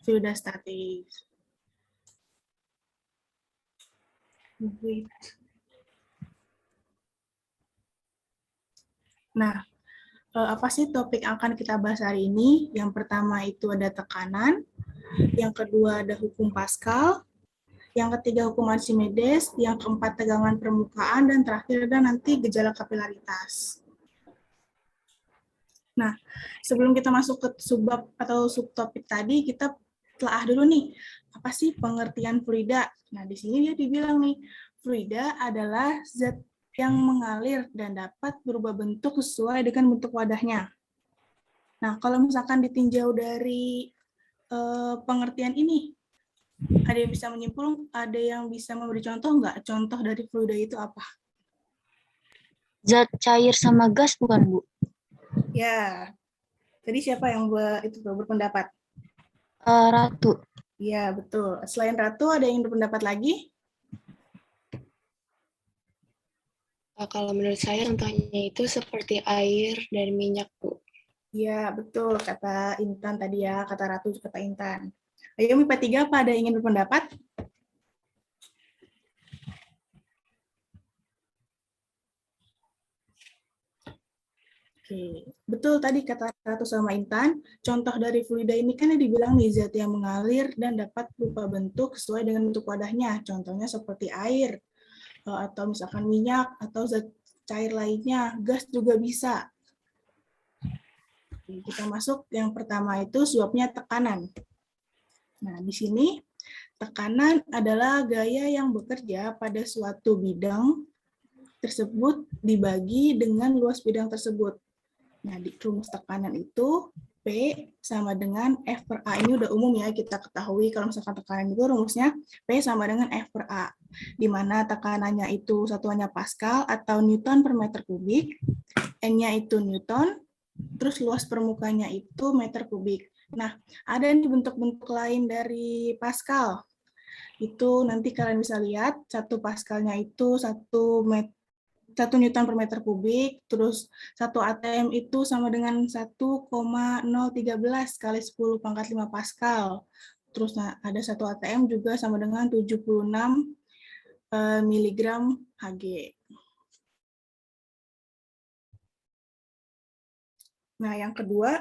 Fluida statis. Nah, apa sih topik yang akan kita bahas hari ini? Yang pertama itu ada tekanan, yang kedua ada hukum Pascal, yang ketiga hukum Archimedes, yang keempat tegangan permukaan, dan terakhir ada nanti gejala kapilaritas. Nah, sebelum kita masuk ke subbab atau subtopik tadi, kita telah dulu nih, apa sih pengertian fluida? Nah, di sini dia dibilang nih, fluida adalah zat yang mengalir dan dapat berubah bentuk sesuai dengan bentuk wadahnya. Nah, kalau misalkan ditinjau dari pengertian ini, ada yang bisa menyimpul, ada yang bisa memberi contoh nggak? Contoh dari fluida itu apa? Zat cair sama gas bukan, Bu? Ya, tadi siapa yang itu berpendapat? Ratu. Ya, betul. Selain Ratu, ada yang berpendapat lagi? Kalau menurut saya contohnya itu seperti air dan minyak, Bu. Ya, betul. Kata Intan tadi ya, kata Ratu, kata Intan. Ayo, MIPA 3 apa ada yang ingin berpendapat? Oke, betul tadi kata Ratu sama Intan. Contoh dari fluida ini kan dibilang nih zat yang mengalir dan dapat berupa bentuk sesuai dengan bentuk wadahnya. Contohnya seperti air, atau misalkan minyak, atau zat cair lainnya. Gas juga bisa. Oke, kita masuk yang pertama itu suapnya tekanan. Nah, di sini tekanan adalah gaya yang bekerja pada suatu bidang tersebut dibagi dengan luas bidang tersebut. Nah, di rumus tekanan itu P sama dengan F per A. Ini udah umum ya, kita ketahui kalau misalkan tekanan itu rumusnya P sama dengan F per A. Di mana tekanannya itu satuannya Pascal atau Newton per meter kubik, N-nya itu Newton, terus luas permukaannya itu meter kubik. Nah, ada nih bentuk-bentuk lain dari Pascal. Itu nanti kalian bisa lihat, 1 Pascalnya itu 1 Newton per meter kubik, terus 1 ATM itu sama dengan 1,013 kali 10 pangkat 5 Pascal. Terus ada 1 ATM juga sama dengan 76 miligram Hg. Nah, yang kedua,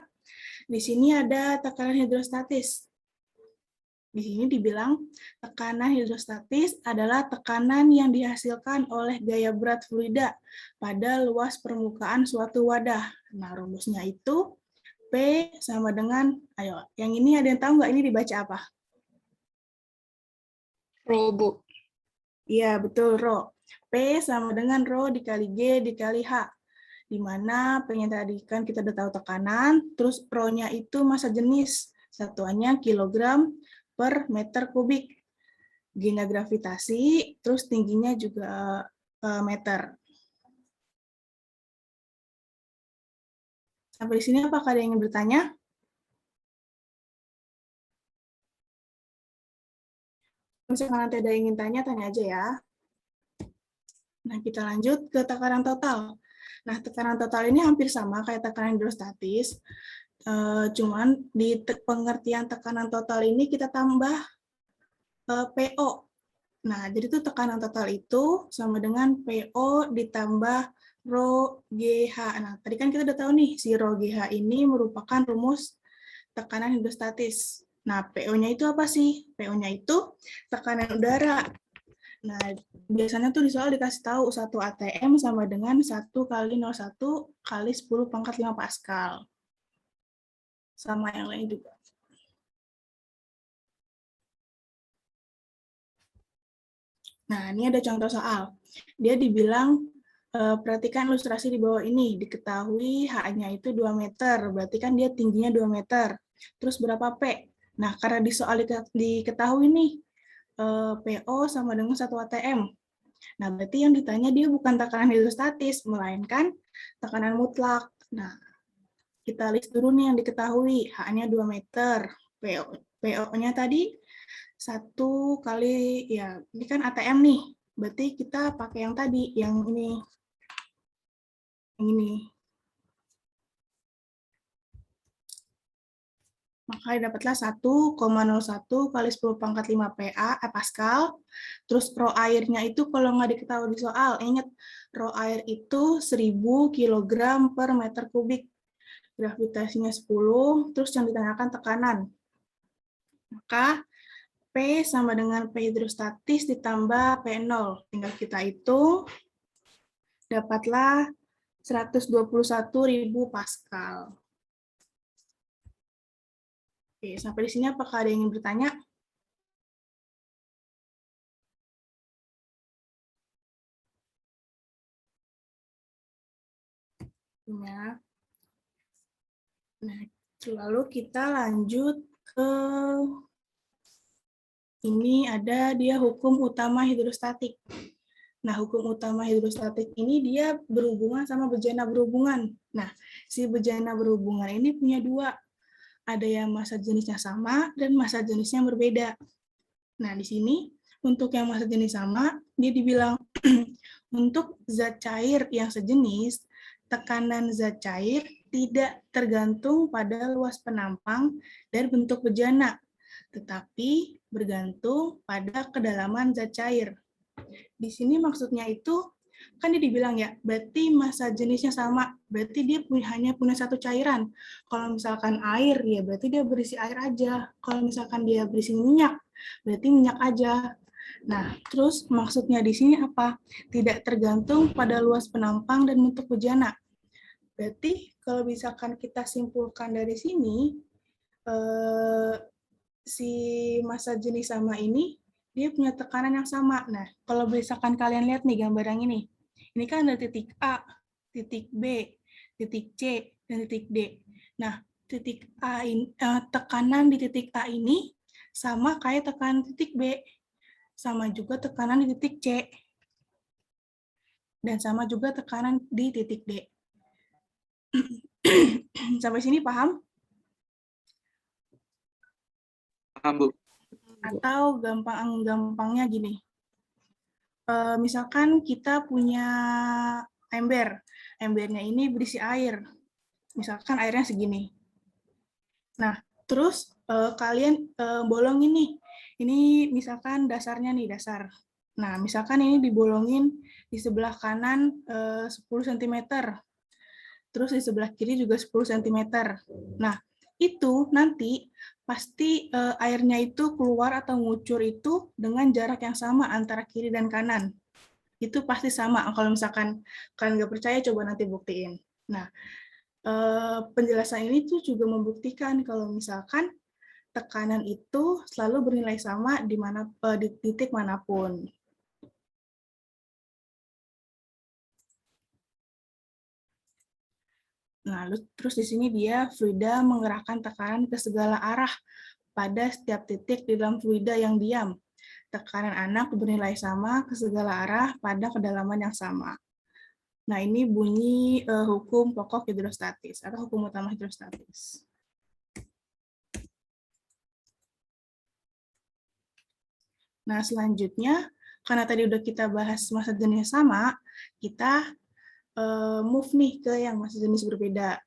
di sini ada tekanan hidrostatis. Di sini dibilang tekanan hidrostatis adalah tekanan yang dihasilkan oleh gaya berat fluida pada luas permukaan suatu wadah. Nah, rumusnya itu P sama dengan, ayo, yang ini ada yang tahu nggak ini dibaca apa? Rho, Bu. Iya, betul, Rho. P sama dengan Rho dikali G dikali H. Di mana P-nya tadi kan kita udah tahu tekanan, terus Rho-nya itu massa jenis, satuannya kilogram per meter kubik. G-nya gravitasi, terus tingginya juga meter. Sampai di sini apakah ada yang ingin bertanya? Misalkan nanti ada yang ingin tanya, tanya aja ya. Nah, kita lanjut ke tekanan total. Nah, tekanan total ini hampir sama kayak tekanan hidrostatis, cuman di pengertian tekanan total ini kita tambah PO. Nah, jadi tuh tekanan total itu sama dengan PO ditambah Rho GH. Nah, tadi kan kita udah tahu nih, si Rho GH ini merupakan rumus tekanan hidrostatis. Nah, PO-nya itu apa sih? PO-nya itu tekanan udara. Nah, biasanya tuh di soal dikasih tahu 1 ATM sama dengan 1 kali 0,1 kali 10 pangkat 5 Pascal. Sama yang lain juga. Nah, ini ada contoh soal. Dia dibilang, perhatikan ilustrasi di bawah ini. Diketahui H-nya itu 2 meter, berarti kan dia tingginya 2 meter. Terus berapa P? Nah, karena di soal diketahui nih, PO sama dengan 1 ATM. Nah, berarti yang ditanya dia bukan tekanan hidrostatis, melainkan tekanan mutlak. Nah, kita list dulu nih yang diketahui. H-nya 2 meter, PO-nya tadi 1 kali, ya ini kan ATM nih, berarti kita pakai yang tadi, yang ini. Yang ini. maka dapatlah 1,01 kali 10 pangkat 5 Pascal. Terus rho airnya itu kalau nggak diketahui di soal, ingat rho air itu 1000 kg per meter kubik. Gravitasinya 10, terus yang ditanyakan tekanan. Maka P sama dengan P hidrostatis ditambah P0. Tinggal kita hitung, dapatlah 121.000 Pascal. Oke, sampai di sini apakah ada yang ingin bertanya? Ya. Nah, lalu kita lanjut ke ini ada dia hukum utama hidrostatik. Nah, hukum utama hidrostatik ini dia berhubungan sama bejana berhubungan. Nah, si bejana berhubungan ini punya dua. Ada yang massa jenisnya sama dan massa jenisnya berbeda. Nah, di sini untuk yang massa jenis sama, dia dibilang untuk zat cair yang sejenis, tekanan zat cair tidak tergantung pada luas penampang dan bentuk bejana, tetapi bergantung pada kedalaman zat cair. Di sini maksudnya itu, kan dia dibilang ya, berarti massa jenisnya sama, berarti dia hanya punya satu cairan. Kalau misalkan air, ya berarti dia berisi air aja. Kalau misalkan dia berisi minyak, berarti minyak aja. Nah, terus maksudnya di sini apa? Tidak tergantung pada luas penampang dan bentuk bejana. Berarti kalau misalkan kita simpulkan dari sini, si massa jenis sama ini, dia punya tekanan yang sama. Nah, kalau misalkan kalian lihat nih gambar yang ini kan ada titik A, titik B, titik C, dan titik D. Nah, titik A ini, tekanan di titik A ini sama kayak tekanan titik B, sama juga tekanan di titik C, dan sama juga tekanan di titik D. Sampai sini paham? Paham, Bu. Atau gampangnya gini. Misalkan kita punya ember. Embernya ini berisi air. Misalkan airnya segini. Nah, terus kalian bolongin nih. Ini misalkan dasarnya nih, dasar. Nah, misalkan ini dibolongin di sebelah kanan 10 cm. Terus di sebelah kiri juga 10 cm. Nah, itu nanti pasti airnya itu keluar atau ngucur itu dengan jarak yang sama antara kiri dan kanan. Itu pasti sama. Kalau misalkan kalian nggak percaya, coba nanti buktiin. Nah, penjelasan ini tuh juga membuktikan kalau misalkan tekanan itu selalu bernilai sama di titik manapun. Nah, terus di sini dia fluida mengerahkan tekanan ke segala arah pada setiap titik di dalam fluida yang diam. Tekanan anak bernilai sama ke segala arah pada kedalaman yang sama. Nah, ini bunyi hukum pokok hidrostatis atau hukum utama hidrostatis. Nah, selanjutnya, karena tadi udah kita bahas massa jenis sama, kita move nih ke yang massa jenis berbeda.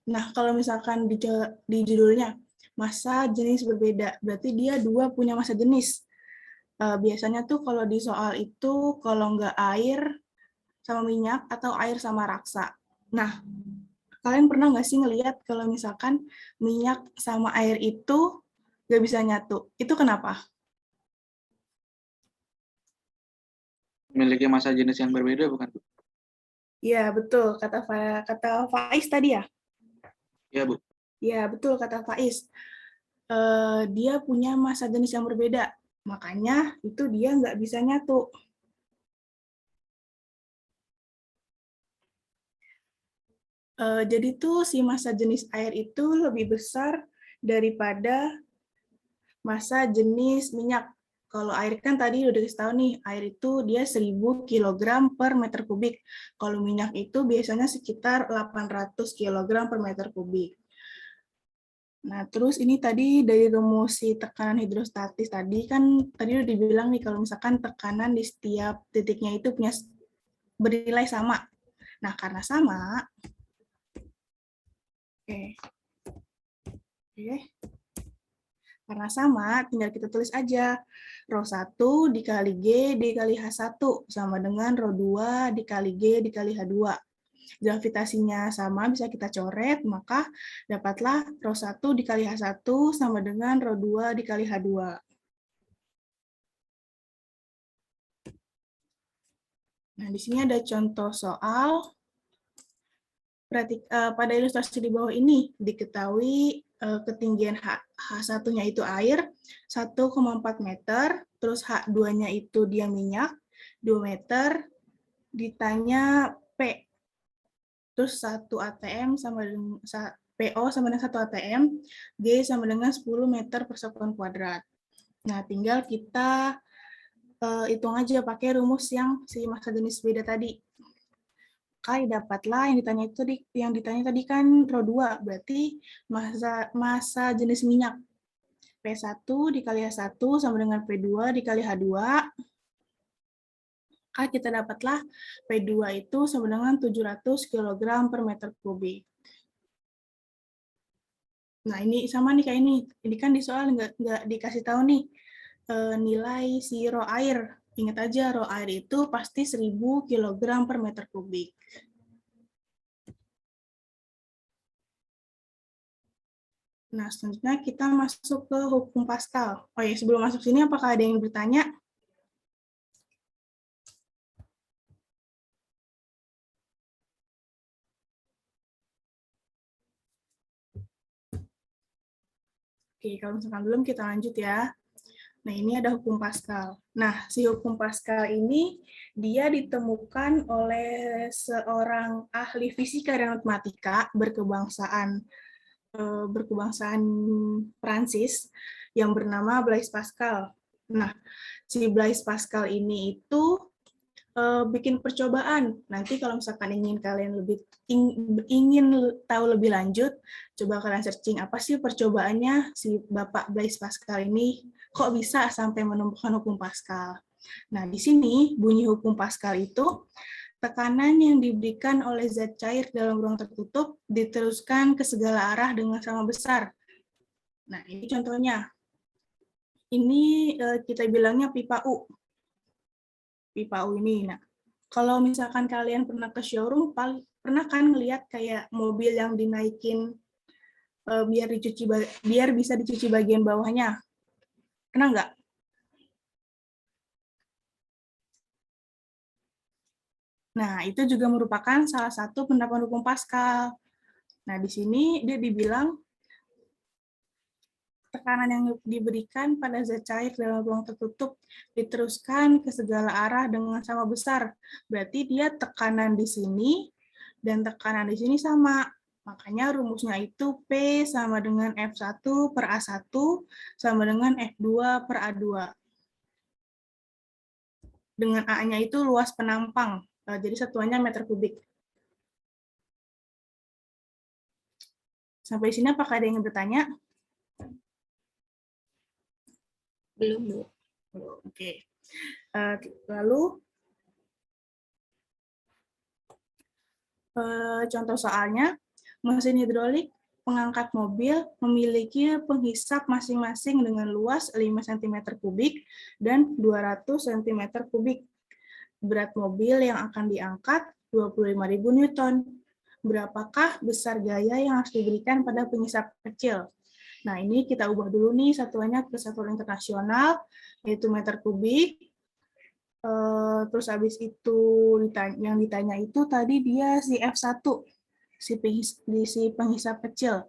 Nah, kalau misalkan di judulnya massa jenis berbeda, berarti dia dua punya massa jenis. Biasanya tuh kalau di soal itu, kalau nggak air sama minyak atau air sama raksa. Nah, kalian pernah nggak sih ngelihat kalau misalkan minyak sama air itu nggak bisa nyatu? Itu kenapa? Memiliki massa jenis yang berbeda, bukan, Bu? Ya, betul. Kata Faiz tadi ya? Iya, Bu. Ya, betul kata Faiz. Dia punya massa jenis yang berbeda. Makanya itu dia nggak bisa nyatu. Jadi tuh si massa jenis air itu lebih besar daripada massa jenis minyak. Kalau air kan tadi udah dikasih tahu nih, air itu dia 1000 kg per meter kubik. Kalau minyak itu biasanya sekitar 800 kg per meter kubik. Nah, terus ini tadi dari rumus si tekanan hidrostatis tadi kan tadi udah dibilang nih kalau misalkan tekanan di setiap titiknya itu punya bernilai sama. Nah, karena sama, oke. Karena sama, tinggal kita tulis aja. Rho 1 dikali G dikali H1 sama dengan Rho 2 dikali G dikali H2. Gravitasinya sama, bisa kita coret, maka dapatlah Rho 1 dikali H1 sama dengan Rho 2 dikali H2. Nah, di sini ada contoh soal. Pada ilustrasi di bawah ini diketahui ketinggian H1-nya itu air 1,4 meter, terus H2-nya itu dia minyak 2 meter, ditanya P. Terus 1 ATM sama dengan PO sama dengan 1 ATM, G sama dengan 10 meter per sekon kuadrat. Nah, tinggal kita hitung aja pakai rumus yang si massa jenis beda tadi. Maka dapatlah yang ditanya tadi kan Rho 2, berarti massa jenis minyak. P1 dikali H1 sama dengan P2 dikali H2. Maka kita dapatlah P2 itu sama dengan 700 kg per meter kubik. Nah, ini sama nih kayak ini. Ini kan di soal nggak dikasih tahu nih nilai si Rho air. Ingat aja, Rho air itu pasti 1000 kg per meter kubik. Nah, selanjutnya kita masuk ke hukum Pascal. Oh ya, sebelum masuk sini, apakah ada yang bertanya? Oke, kalau misalkan belum, kita lanjut ya. Nah, ini ada hukum Pascal. Nah, si hukum Pascal ini, dia ditemukan oleh seorang ahli fisika dan matematika berkebangsaan Prancis yang bernama Blaise Pascal. Nah, si Blaise Pascal ini itu bikin percobaan. Nanti kalau misalkan ingin tahu lebih lanjut, coba kalian searching apa sih percobaannya si Bapak Blaise Pascal ini, kok bisa sampai menemukan hukum Pascal. Nah, di sini bunyi hukum Pascal itu tekanan yang diberikan oleh zat cair dalam ruang tertutup diteruskan ke segala arah dengan sama besar. Nah, ini contohnya. Ini kita bilangnya pipa U. Pipa U ini. Nah, kalau misalkan kalian pernah ke showroom, pernah kan ngelihat kayak mobil yang dinaikin biar bisa dicuci bagian bawahnya. Pernah nggak? Nah, itu juga merupakan salah satu penerapan hukum Pascal. Nah, di sini dia dibilang tekanan yang diberikan pada zat cair dalam ruang tertutup diteruskan ke segala arah dengan sama besar. Berarti dia tekanan di sini dan tekanan di sini sama. Makanya rumusnya itu P sama dengan F1 per A1 sama dengan F2 per A2. Dengan A-nya itu luas penampang. Jadi satuannya meter kubik. Sampai sini apakah ada yang bertanya? Belum, Bu. Oke. Lalu contoh soalnya, mesin hidrolik pengangkat mobil memiliki penghisap masing-masing dengan luas 5 cm kubik dan 200 cm kubik. Berat mobil yang akan diangkat 25.000 Newton. Berapakah besar gaya yang harus diberikan pada penghisap kecil? Nah, ini kita ubah dulu nih satuannya ke satuan internasional, yaitu meter kubik. Terus habis itu yang ditanya itu tadi dia si F1, si penghisap kecil.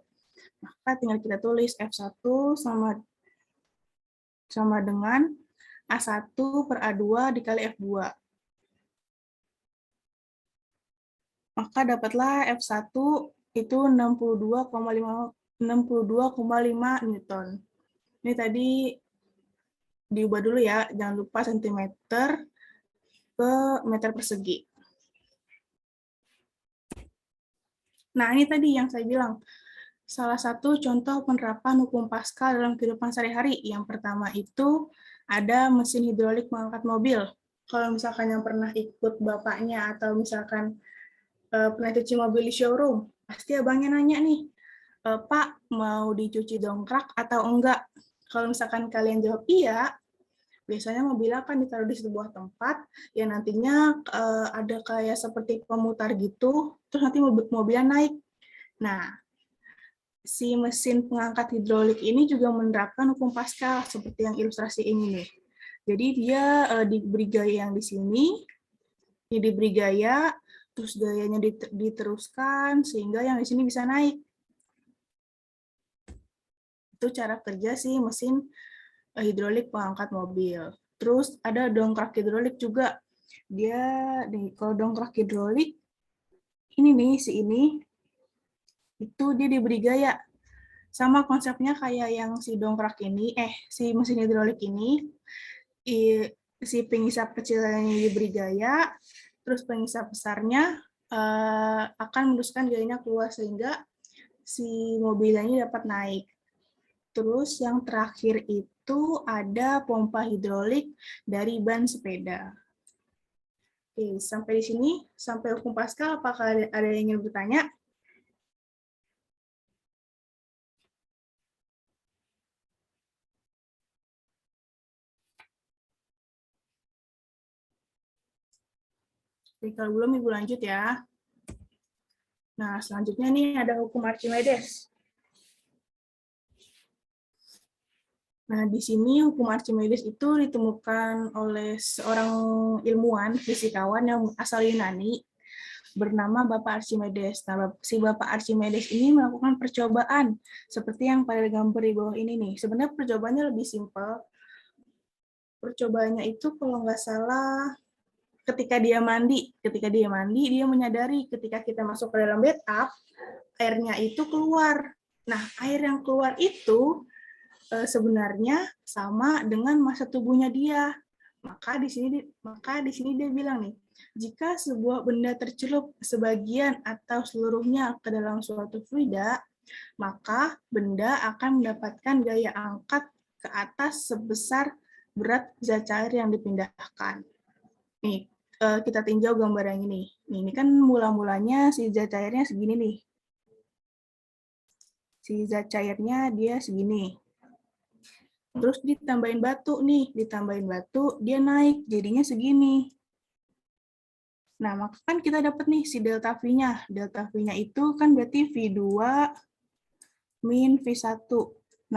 Maka tinggal kita tulis F1 sama dengan A1 per A2 dikali F2. Maka dapatlah F1 itu 62,5 Newton. Ini tadi diubah dulu ya, jangan lupa sentimeter ke meter persegi. Nah, ini tadi yang saya bilang, salah satu contoh penerapan hukum Pascal dalam kehidupan sehari-hari. Yang pertama itu ada mesin hidrolik mengangkat mobil. Kalau misalkan yang pernah ikut bapaknya atau misalkan pernah cuci mobil di showroom, pasti abangnya nanya nih, Pak, mau dicuci dongkrak atau enggak? Kalau misalkan kalian jawab iya, biasanya mobilnya akan ditaruh di sebuah tempat yang nantinya ada kayak seperti pemutar gitu, terus nanti mobilnya naik. Nah, si mesin pengangkat hidrolik ini juga menerapkan hukum Pascal seperti yang ilustrasi ini nih. Jadi dia diberi gaya yang di sini, ini diberi gaya, terus gayanya diteruskan sehingga yang di sini bisa naik. Itu cara kerja si mesin hidrolik pengangkat mobil. Terus ada dongkrak hidrolik juga. Dia nih, kalau dongkrak hidrolik ini nih si ini itu dia diberi gaya. Sama konsepnya kayak yang si dongkrak ini, si mesin hidrolik ini, si pengisap kecilnya diberi gaya, terus pengisap besarnya akan meneruskan gayanya keluar sehingga si mobilnya ini dapat naik. Terus yang terakhir itu ada pompa hidrolik dari ban sepeda. Oke, sampai di sini, sampai hukum Pascal, apakah ada yang ingin bertanya? Oke, kalau belum, Ibu lanjut ya. Nah, selanjutnya nih ada hukum Archimedes. Nah, di sini hukum Archimedes itu ditemukan oleh seorang ilmuwan, fisikawan yang asal Yunani, bernama Bapak Archimedes. Nah, si Bapak Archimedes ini melakukan percobaan, seperti yang pada gambar di bawah ini nih. Sebenarnya percobaannya lebih simpel. Percobaannya itu kalau nggak salah, ketika dia mandi, dia menyadari ketika kita masuk ke dalam bathtub, airnya itu keluar. Nah, air yang keluar itu sebenarnya sama dengan massa tubuhnya dia. Maka di sini dia bilang nih, jika sebuah benda tercelup sebagian atau seluruhnya ke dalam suatu fluida, maka benda akan mendapatkan gaya angkat ke atas sebesar berat zat cair yang dipindahkan. Nih, kita tinjau gambar yang ini. Nih, ini kan mula-mulanya si zat cairnya segini nih. Si zat cairnya dia segini. Terus ditambahin batu nih, dia naik, jadinya segini. Nah, maka kan kita dapat nih si delta V-nya. Delta V-nya itu kan berarti V2 min V1.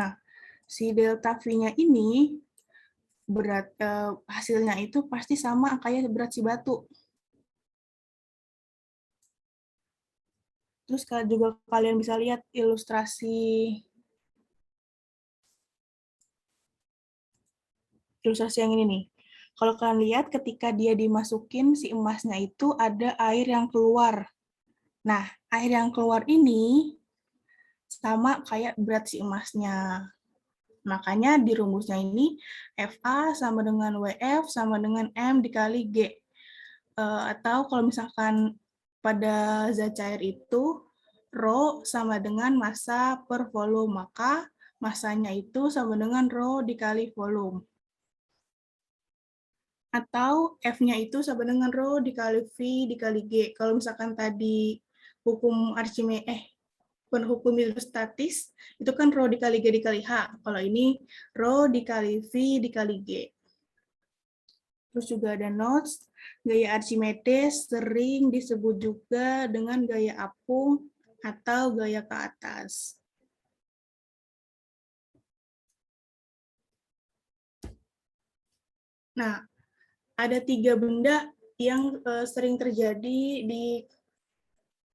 Nah, si delta V-nya ini berat hasilnya itu pasti sama kayak berat si batu. Terus kalau juga kalian bisa lihat ilustrasi yang ini nih. Kalau kalian lihat ketika dia dimasukin si emasnya itu ada air yang keluar. Nah, air yang keluar ini sama kayak berat si emasnya. Makanya di rumusnya ini FA sama dengan WF sama dengan M dikali G. Atau kalau misalkan pada zat cair itu Rho sama dengan massa per volume, maka massanya itu sama dengan Rho dikali volume. Atau F-nya itu sama dengan Rho dikali V dikali G. Kalau misalkan tadi hukum Archimedes, hukum hidrostatis, itu kan Rho dikali G dikali H. Kalau ini Rho dikali V dikali G. Terus juga ada notes, gaya Archimedes sering disebut juga dengan gaya apung atau gaya ke atas. Nah, ada 3 benda yang sering terjadi di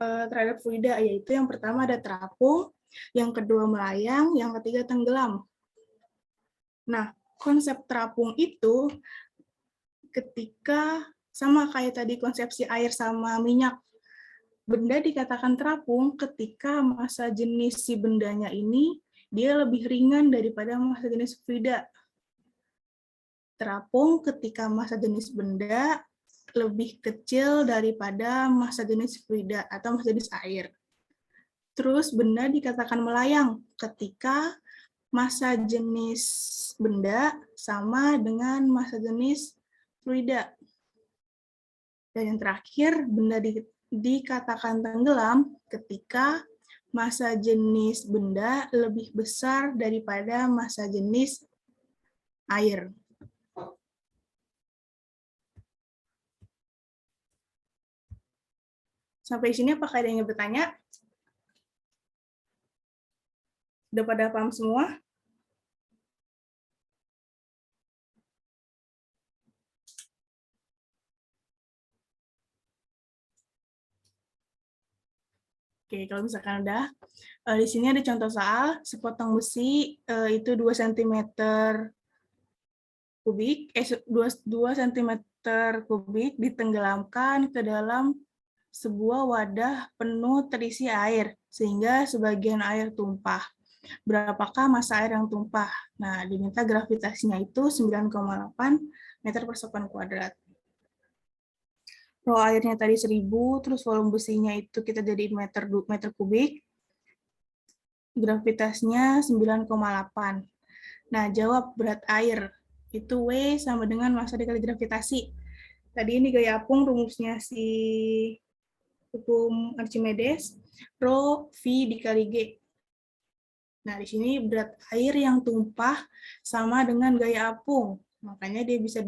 terhadap fluida, yaitu yang pertama ada terapung, yang kedua melayang, yang ketiga tenggelam. Nah, konsep terapung itu ketika sama kayak tadi konsepsi air sama minyak, benda dikatakan terapung ketika massa jenis si bendanya ini dia lebih ringan daripada massa jenis fluida. Terapung ketika massa jenis benda lebih kecil daripada massa jenis fluida atau massa jenis air. Terus benda dikatakan melayang ketika massa jenis benda sama dengan massa jenis fluida. Dan yang terakhir, benda dikatakan tenggelam ketika massa jenis benda lebih besar daripada massa jenis air. Sampai sini apakah ada yang ingin bertanya? Udah pada paham semua? Oke, kalau misalkan udah, di sini ada contoh soal, sepotong besi itu 2 cm kubik, 2 cm kubik ditenggelamkan ke dalam sebuah wadah penuh terisi air, sehingga sebagian air tumpah. Berapakah massa air yang tumpah? Nah, diminta gravitasinya itu 9,8 meter per sekon kuadrat. Rho airnya tadi 1000, terus volume besinya itu kita jadiin meter kubik, gravitasinya 9,8. Nah, jawab berat air. Itu W sama dengan massa dikali gravitasi. Tadi ini gaya apung, rumusnya si hukum Archimedes, Rho V dikali G. Nah, di sini berat air yang tumpah sama dengan gaya apung. Makanya dia bisa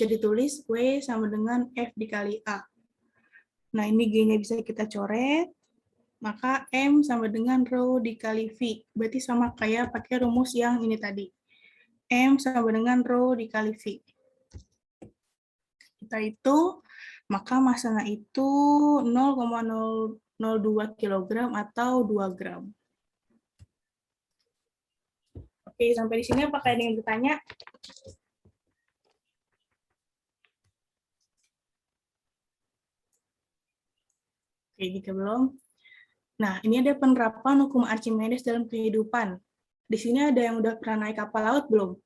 ditulis W sama dengan F dikali A. Nah, ini G-nya bisa kita coret. Maka M sama dengan Rho dikali V. Berarti sama kayak pakai rumus yang ini tadi. M sama dengan Rho dikali V. Kita hitung, maka massanya itu 0,002 kg atau 2 gram. Oke, sampai di sini apakah ada yang bertanya? Oke, jika belum. Nah, ini ada penerapan hukum Archimedes dalam kehidupan. Di sini ada yang udah pernah naik kapal laut belum?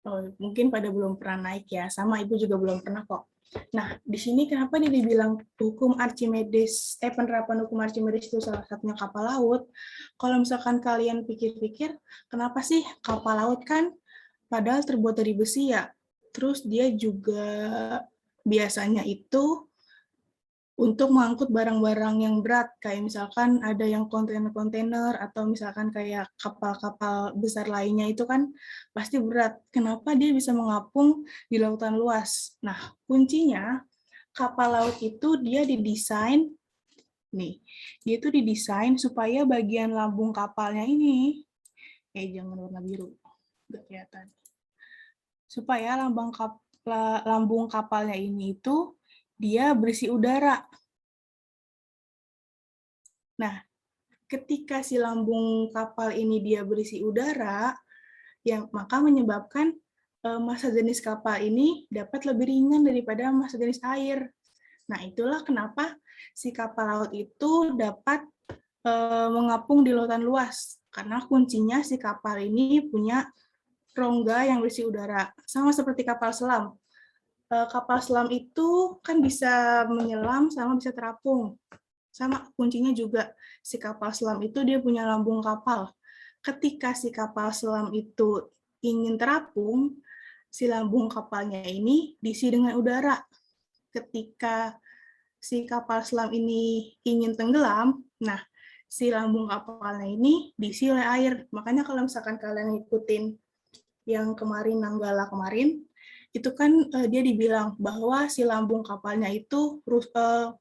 Oh, mungkin pada belum pernah naik ya, sama Ibu juga belum pernah kok. Nah, di sini kenapa dia dibilang hukum Archimedes, penerapan hukum Archimedes itu salah satunya kapal laut? Kalau misalkan kalian pikir-pikir, kenapa sih kapal laut kan padahal terbuat dari besi ya? Terus dia juga biasanya itu untuk mengangkut barang-barang yang berat, kayak misalkan ada yang kontainer-kontainer, atau misalkan kayak kapal-kapal besar lainnya itu kan pasti berat. Kenapa dia bisa mengapung di lautan luas? Nah, kuncinya kapal laut itu dia didesain, nih, dia itu didesain supaya bagian lambung kapalnya ini, jangan warna biru, nggak kelihatan. Supaya lambung kapalnya ini itu dia berisi udara. Nah, ketika si lambung kapal ini dia berisi udara, yang maka menyebabkan massa jenis kapal ini dapat lebih ringan daripada massa jenis air. Nah, itulah kenapa si kapal laut itu dapat mengapung di lautan luas, karena kuncinya si kapal ini punya rongga yang berisi udara. Sama seperti kapal selam. Kapal selam itu kan bisa menyelam sama bisa terapung. Sama kuncinya juga si kapal selam itu dia punya lambung kapal. Ketika si kapal selam itu ingin terapung, si lambung kapalnya ini diisi dengan udara. Ketika si kapal selam ini ingin tenggelam, nah si lambung kapalnya ini diisi oleh air. Makanya kalau misalkan kalian ngikutin yang kemarin Nanggala kemarin, itu kan dia dibilang bahwa si lambung kapalnya itu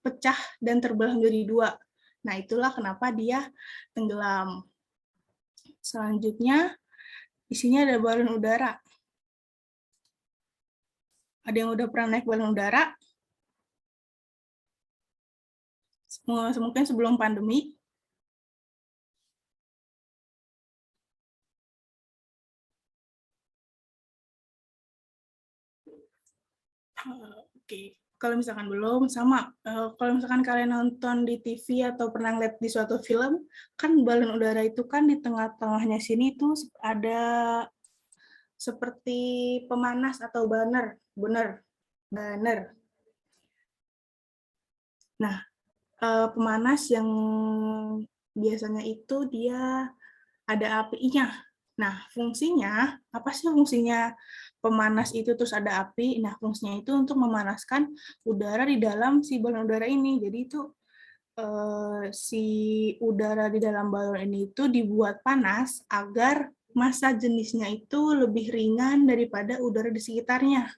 pecah dan terbelah menjadi 2. Nah, itulah kenapa dia tenggelam. Selanjutnya, di sini ada balon udara. Ada yang udah pernah naik balon udara? Mungkin sebelum pandemi. Oke. Kalau misalkan belum, sama. Kalau misalkan kalian nonton di TV atau pernah lihat di suatu film, kan balon udara itu kan di tengah-tengahnya sini tuh ada seperti pemanas atau banner. Banner. Nah, pemanas yang biasanya itu dia ada apinya. Nah, fungsinya, apa sih fungsinya pemanas itu terus ada api? Nah, fungsinya itu untuk memanaskan udara di dalam si balon udara ini. Jadi itu si udara di dalam balon ini itu dibuat panas agar massa jenisnya itu lebih ringan daripada udara di sekitarnya.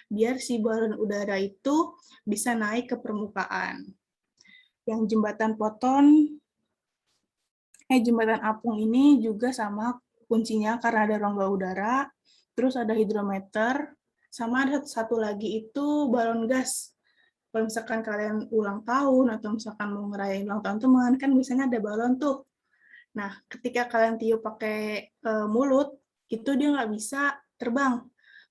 Biar si balon udara itu bisa naik ke permukaan. Yang jembatan apung ini juga sama kuncinya karena ada rongga udara, terus ada hidrometer, sama ada satu lagi itu balon gas. Kalau misalkan kalian ulang tahun atau misalkan mau ngerayain ulang tahun teman, kan biasanya ada balon tuh. Nah, ketika kalian tiup pakai mulut, itu dia nggak bisa terbang,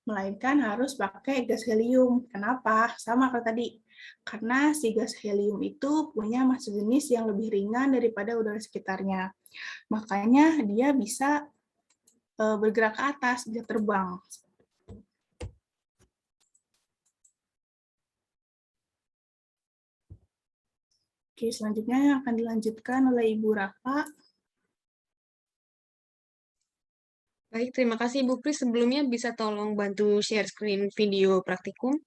melainkan harus pakai gas helium. Kenapa? Sama kayak tadi. Karena si gas helium itu punya massa jenis yang lebih ringan daripada udara sekitarnya. Makanya dia bisa bergerak ke atas, bisa terbang. Oke, selanjutnya akan dilanjutkan oleh Ibu Rafa. Baik, terima kasih Ibu Pri. Sebelumnya bisa tolong bantu share screen video praktikum.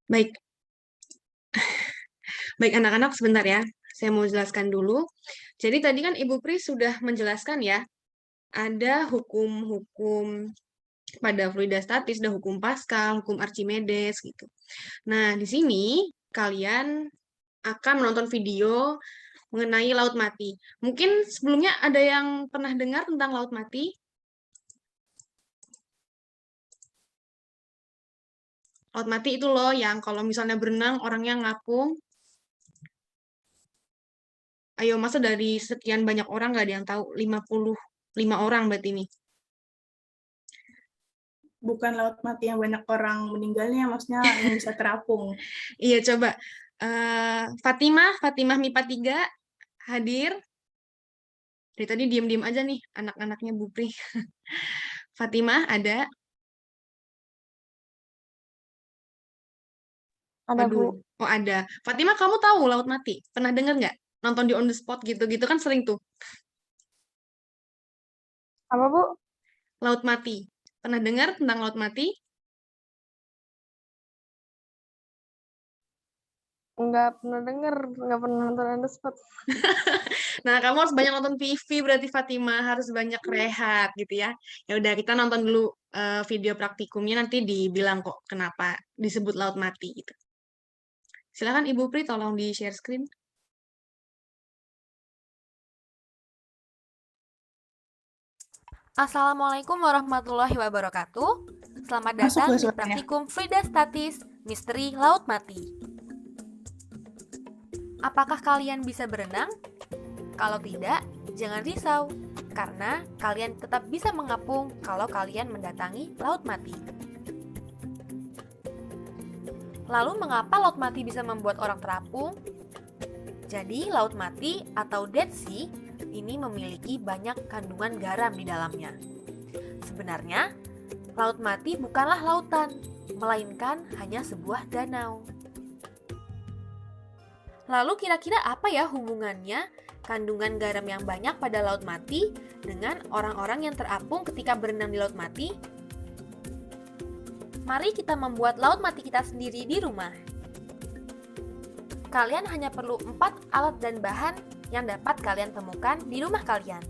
Baik. Baik anak-anak, sebentar ya. Saya mau jelaskan dulu. Jadi tadi kan Ibu Pri sudah menjelaskan ya, ada hukum-hukum pada fluida statis, ada hukum Pascal, hukum Archimedes gitu. Nah, di sini kalian akan menonton video mengenai laut mati. Mungkin sebelumnya ada yang pernah dengar tentang laut mati? Laut mati itu loh yang kalau misalnya berenang orangnya ngapung. Ayo, masa dari sekian banyak orang nggak ada yang tahu? 55 orang berarti ini. Bukan laut mati yang banyak orang meninggalnya, maksudnya yang bisa terapung. Iya, coba. Fatimah MIPA 3 hadir. Dari tadi diam-diam aja nih anak-anaknya Bu Pri. Fatimah ada? Ada, Bu. Waduh. Oh, ada. Fatimah, kamu tahu laut mati? Pernah dengar nggak? Nonton di on the spot gitu-gitu kan sering tuh. Apa, Bu? Laut mati. Pernah dengar tentang laut mati? Nggak pernah dengar, nggak pernah nonton on the spot. Nah, kamu harus banyak nonton TV berarti Fatimah, harus banyak rehat gitu ya. Ya udah kita nonton dulu video praktikumnya, nanti dibilang kok kenapa disebut laut mati gitu. Silakan Ibu Pri tolong di share screen. Assalamualaikum warahmatullahi wabarakatuh. Selamat Masuk datang nggak di suaranya? praktikum Fluida Statis Misteri Laut Mati. Apakah kalian bisa berenang? Kalau tidak, jangan risau, karena kalian tetap bisa mengapung kalau kalian mendatangi laut mati. Lalu mengapa laut mati bisa membuat orang terapung? Jadi laut mati atau Dead Sea ini memiliki banyak kandungan garam di dalamnya. Sebenarnya, laut mati bukanlah lautan, melainkan hanya sebuah danau. Lalu kira-kira apa ya hubungannya kandungan garam yang banyak pada laut mati dengan orang-orang yang terapung ketika berenang di laut mati? Mari kita membuat laut mati kita sendiri di rumah. Kalian hanya perlu 4 alat dan bahan yang dapat kalian temukan di rumah kalian.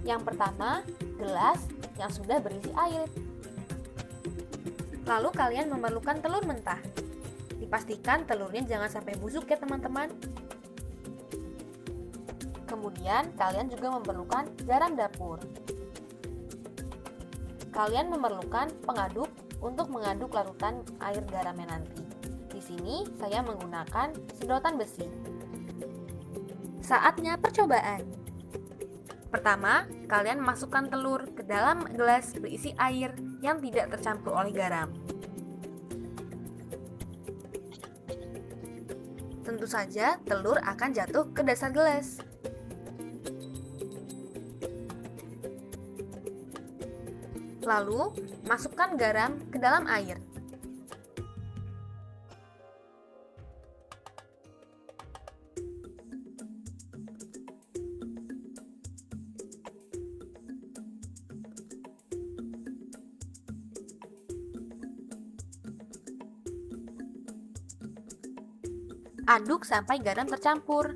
Yang pertama, gelas yang sudah berisi air. Lalu kalian memerlukan telur mentah. Dipastikan telurnya jangan sampai busuk ya teman-teman. Kemudian kalian juga memerlukan garam dapur. Kalian memerlukan pengaduk untuk mengaduk larutan air garamnya nanti. Di sini saya menggunakan sedotan besi. Saatnya percobaan. Pertama, kalian masukkan telur ke dalam gelas berisi air yang tidak tercampur oleh garam. Tentu saja telur akan jatuh ke dasar gelas. Lalu, masukkan garam ke dalam air. Aduk sampai garam tercampur.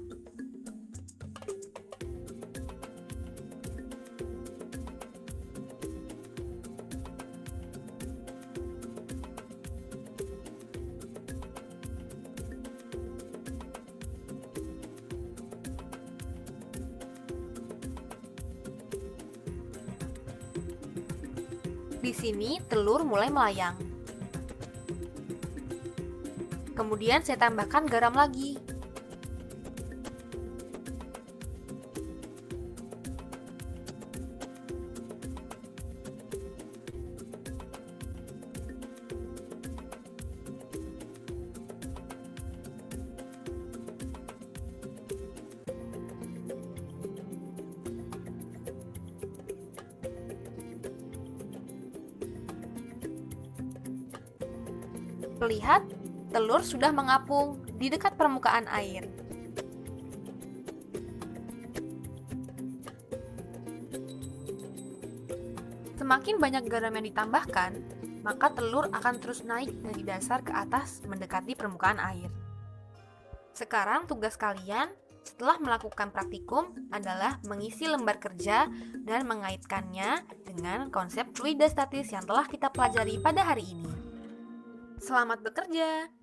Di sini telur mulai melayang. Kemudian saya tambahkan garam lagi. Lihat, telur sudah mengapung di dekat permukaan air. Semakin banyak garam yang ditambahkan, maka telur akan terus naik dari dasar ke atas mendekati permukaan air. Sekarang tugas kalian setelah melakukan praktikum adalah mengisi lembar kerja dan mengaitkannya dengan konsep fluidostatis yang telah kita pelajari pada hari ini. Selamat bekerja!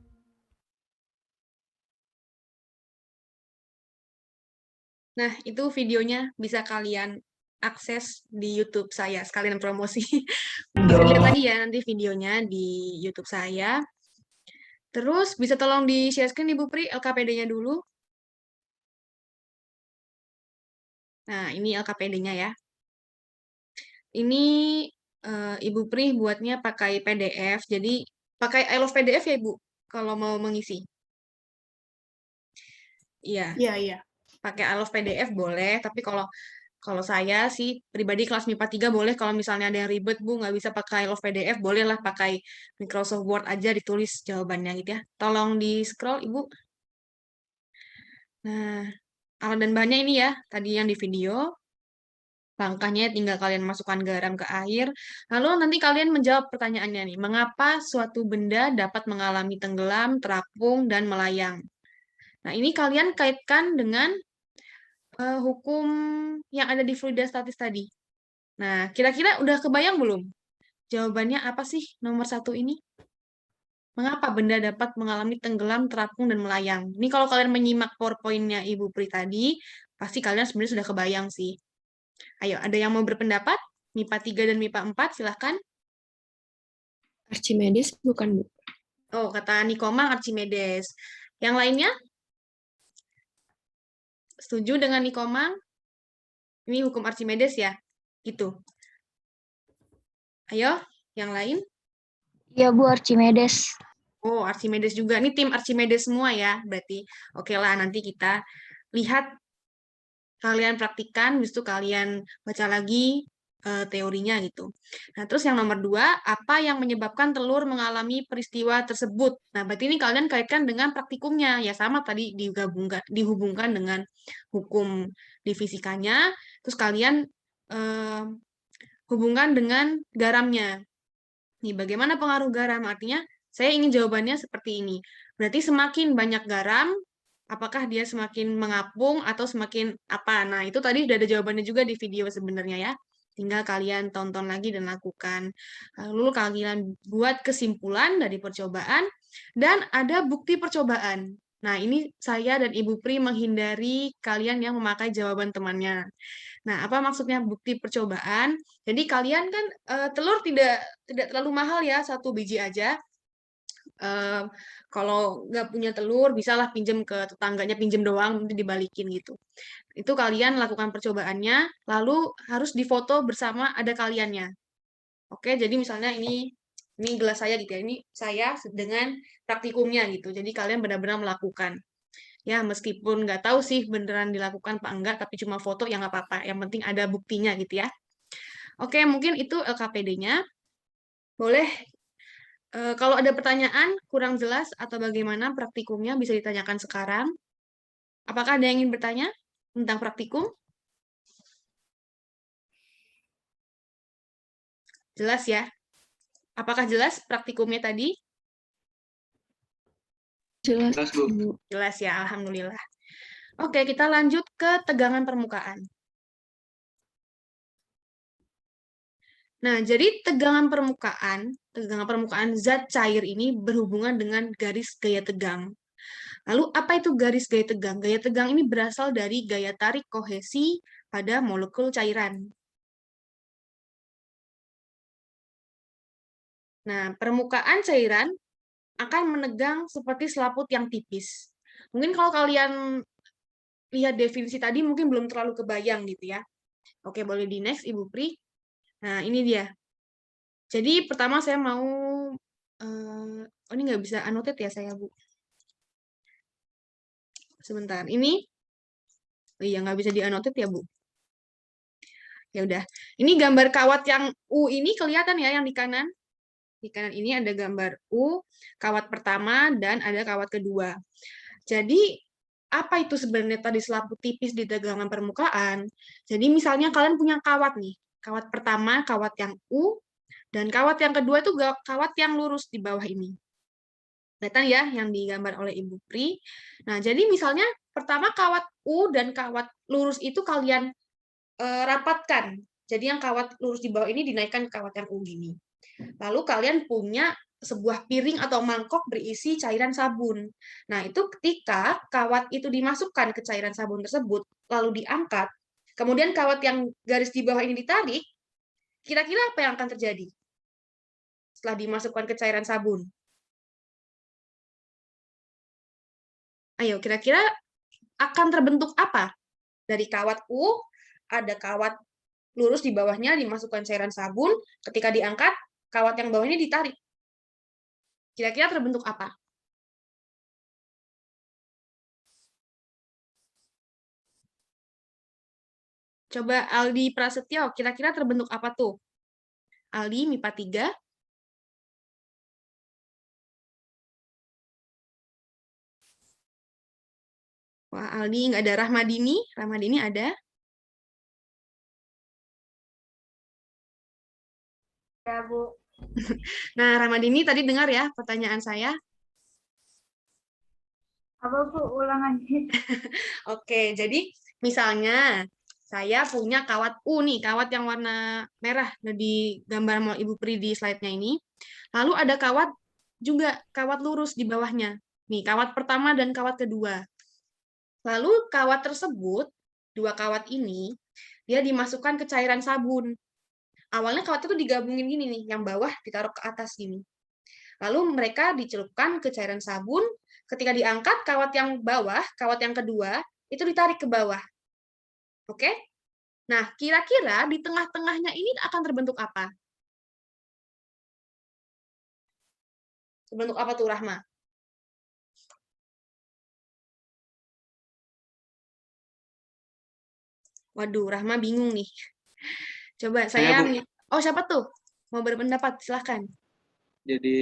Nah, itu videonya bisa kalian akses di YouTube saya, sekalian promosi. Bisa lihat lagi ya nanti videonya di YouTube saya. Terus bisa tolong di-share screen Ibu Pri LKPD-nya dulu. Nah, ini LKPD-nya ya. Ini Ibu Pri buatnya pakai PDF, jadi pakai I Love PDF ya Ibu, kalau mau mengisi. Iya, Iya. pakai I Love PDF boleh, tapi kalau saya sih pribadi kelas MIPA 3 boleh, kalau misalnya ada yang ribet Bu, nggak bisa pakai I Love PDF, bolehlah pakai Microsoft Word aja ditulis jawabannya gitu ya. Tolong di-scroll Ibu. Nah, alat dan bahannya ini ya, tadi yang di video. Langkahnya tinggal kalian masukkan garam ke air, lalu nanti kalian menjawab pertanyaannya nih, mengapa suatu benda dapat mengalami tenggelam, terapung, dan melayang? Nah, ini kalian kaitkan dengan hukum yang ada di fluidostatis tadi. Nah, kira-kira udah kebayang belum? Jawabannya apa sih nomor 1 ini? Mengapa benda dapat mengalami tenggelam, terapung, dan melayang? Ini kalau kalian menyimak PowerPoint-nya Ibu Pri tadi, pasti kalian sebenarnya sudah kebayang sih. Ayo, ada yang mau berpendapat? MIPA 3 dan MIPA 4, silahkan. Archimedes bukan, Bu? Oh, kata Nikomang Archimedes. Yang lainnya? Setuju dengan Nikomang? Ini hukum Archimedes ya? Gitu. Ayo, yang lain? Iya Bu, Archimedes. Oh, Archimedes juga. Ini tim Archimedes semua ya, berarti. Oke lah, nanti kita lihat, kalian praktikan, habis itu kalian baca lagi teorinya gitu. Nah, terus yang nomor 2, apa yang menyebabkan telur mengalami peristiwa tersebut? Nah, berarti ini kalian kaitkan dengan praktikumnya. Ya sama tadi dihubungkan dengan hukum di fisikanya, terus kalian hubungkan dengan garamnya. Nih, bagaimana pengaruh garam? Artinya, saya ingin jawabannya seperti ini. Berarti semakin banyak garam, apakah dia semakin mengapung atau semakin apa? Nah, itu tadi sudah ada jawabannya juga di video sebenarnya ya. Tinggal kalian tonton lagi dan lakukan. Lalu kalian buat kesimpulan dari percobaan dan ada bukti percobaan. Nah, ini saya dan Ibu Pri menghindari kalian yang memakai jawaban temannya. Nah, apa maksudnya bukti percobaan? Jadi kalian kan telur tidak terlalu mahal ya, 1 biji aja. Kalau nggak punya telur, bisalah pinjem ke tetangganya, pinjem doang, nanti dibalikin gitu. Itu kalian lakukan percobaannya, lalu harus difoto bersama ada kaliannya. Oke, jadi misalnya ini gelas saya gitu ya, ini saya dengan praktikumnya gitu. Jadi kalian benar-benar melakukan. Ya, meskipun nggak tahu sih beneran dilakukan apa enggak, tapi cuma foto ya nggak apa-apa. Yang penting ada buktinya gitu ya. Oke, mungkin itu LKPD-nya. Boleh kalau ada pertanyaan kurang jelas atau bagaimana praktikumnya bisa ditanyakan sekarang. Apakah ada yang ingin bertanya tentang praktikum? Jelas ya? Apakah jelas praktikumnya tadi? Jelas, Jelas, Bu. Bu. Jelas ya, alhamdulillah. Oke, kita lanjut ke tegangan permukaan. Nah, jadi tegangan permukaan zat cair ini berhubungan dengan garis gaya tegang. Lalu apa itu garis gaya tegang? Gaya tegang ini berasal dari gaya tarik kohesi pada molekul cairan. Nah, permukaan cairan akan menegang seperti selaput yang tipis. Mungkin kalau kalian lihat definisi tadi mungkin belum terlalu kebayang gitu ya. Oke, boleh di next Ibu Pri. Nah, ini dia. Jadi pertama saya mau, oh ini nggak bisa annotate ya saya, Bu. Sebentar, ini, oh iya nggak bisa di-annotate ya, Bu. Ya udah, ini gambar kawat yang U ini kelihatan ya yang di kanan. Di kanan ini ada gambar U, kawat pertama, dan ada kawat kedua. Jadi, apa itu sebenarnya tadi selaput tipis di tegangan permukaan? Jadi misalnya kalian punya kawat nih, kawat pertama, kawat yang U, dan kawat yang kedua itu kawat yang lurus di bawah ini. Kelihatan ya yang digambar oleh Ibu Pri. Nah, jadi misalnya pertama kawat U dan kawat lurus itu kalian rapatkan. Jadi yang kawat lurus di bawah ini dinaikkan ke kawat yang U gini. Lalu kalian punya sebuah piring atau mangkok berisi cairan sabun. Nah, itu ketika kawat itu dimasukkan ke cairan sabun tersebut, lalu diangkat, kemudian kawat yang garis di bawah ini ditarik, kira-kira apa yang akan terjadi setelah dimasukkan ke cairan sabun? Ayo, kira-kira akan terbentuk apa? Dari kawat U, ada kawat lurus di bawahnya, dimasukkan cairan sabun, ketika diangkat, kawat yang bawah ini ditarik. Kira-kira terbentuk apa? Coba Aldi Prasetyo, kira-kira terbentuk apa tuh? Aldi, MIPA 3. Wah, Aldi nggak ada. Rahmadini. Rahmadini ada? Ya, Bu. Nah, Rahmadini tadi dengar ya pertanyaan saya? Apa, Bu? Ulang aja. Oke, jadi misalnya saya punya kawat U nih, kawat yang warna merah di gambar Ibu Pri di slide-nya ini. Lalu ada kawat juga, kawat lurus di bawahnya. Nih, kawat pertama dan kawat kedua. Lalu kawat tersebut, dua kawat ini, dia dimasukkan ke cairan sabun. Awalnya kawat itu digabungin gini nih, yang bawah ditaruh ke atas gini. Lalu mereka dicelupkan ke cairan sabun, ketika diangkat kawat yang bawah, kawat yang kedua, itu ditarik ke bawah. Oke? Nah, kira-kira di tengah-tengahnya ini akan terbentuk apa? Terbentuk apa tuh, Rahma? Waduh, Rahma bingung nih. Coba saya... Oh, siapa tuh? Mau berpendapat? Silahkan. Jadi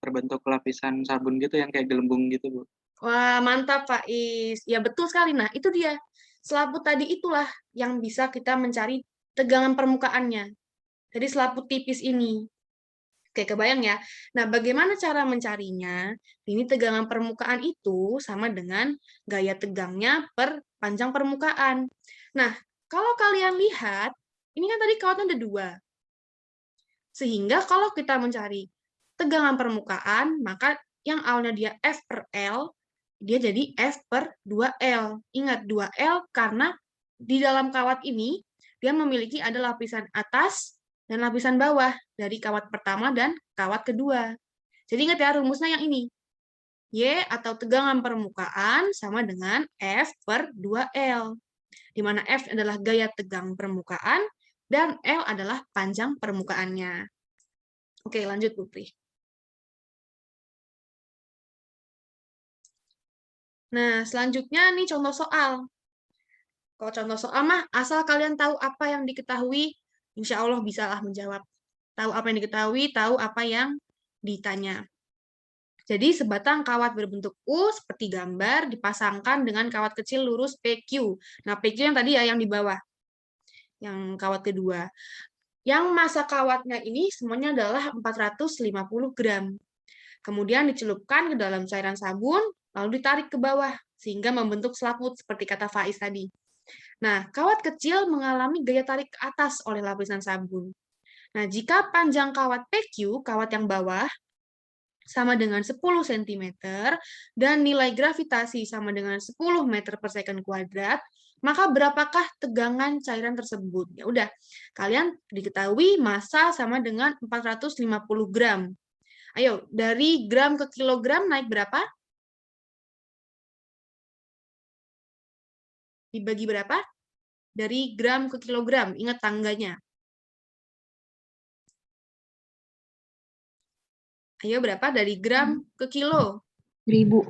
terbentuk lapisan sabun gitu yang kayak gelembung gitu, Bu. Wah, mantap, Pak Is. Ya, betul sekali. Nah, itu dia. Selaput tadi itulah yang bisa kita mencari tegangan permukaannya. Jadi selaput tipis ini. Oke, kebayang ya. Nah, bagaimana cara mencarinya? Ini tegangan permukaan itu sama dengan gaya tegangnya per panjang permukaan. Nah, kalau kalian lihat, ini kan tadi kawatnya ada dua. Sehingga kalau kita mencari tegangan permukaan, maka yang awalnya dia F per L, dia jadi F per 2L. Ingat, 2L karena di dalam kawat ini, dia memiliki ada lapisan atas dan lapisan bawah dari kawat pertama dan kawat kedua. Jadi ingat ya, rumusnya yang ini. Y atau tegangan permukaan sama dengan F per 2L. Di mana F adalah gaya tegang permukaan dan L adalah panjang permukaannya. Oke, lanjut, Putri. Nah, selanjutnya nih contoh soal. Kalau contoh soal mah, asal kalian tahu apa yang diketahui, insya Allah bisalah menjawab. Tahu apa yang diketahui, tahu apa yang ditanya. Jadi sebatang kawat berbentuk U seperti gambar dipasangkan dengan kawat kecil lurus PQ. Nah, PQ yang tadi ya yang di bawah. Yang kawat kedua. Yang massa kawatnya ini semuanya adalah 450 gram. Kemudian dicelupkan ke dalam cairan sabun, lalu ditarik ke bawah, sehingga membentuk selaput seperti kata Faiz tadi. Nah, kawat kecil mengalami gaya tarik ke atas oleh lapisan sabun. Nah, jika panjang kawat PQ, kawat yang bawah, sama dengan 10 cm, dan nilai gravitasi sama dengan 10 meter per second kuadrat, maka berapakah tegangan cairan tersebut? Ya udah, kalian diketahui massa sama dengan 450 gram. Ayo, dari gram ke kilogram naik berapa? Dibagi berapa? Dari gram ke kilogram, ingat tangganya. Ayo, berapa dari gram ke kilo? 1000.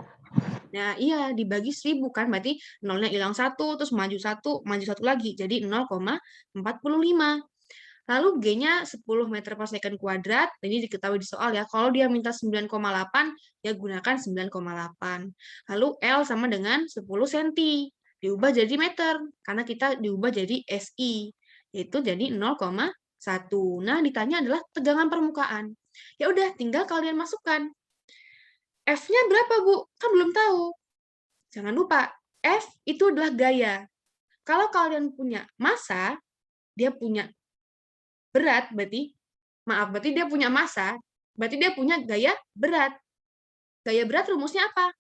Nah, iya, dibagi 1000 kan, berarti nolnya hilang 1, terus maju 1 lagi, jadi 0,45. Lalu G-nya 10 meter per second kuadrat, ini diketahui di soal ya, kalau dia minta 9,8, ya gunakan 9,8. Lalu L sama dengan 10 cm, diubah jadi meter, karena kita diubah jadi SI, yaitu jadi 0,1. Nah, ditanya adalah tegangan permukaan. Ya udah, tinggal kalian masukkan. F-nya berapa, Bu? Kan belum tahu. Jangan lupa, F itu adalah gaya. Kalau kalian punya massa, dia punya berat, berarti dia punya massa, berarti dia punya gaya berat. Gaya berat rumusnya apa?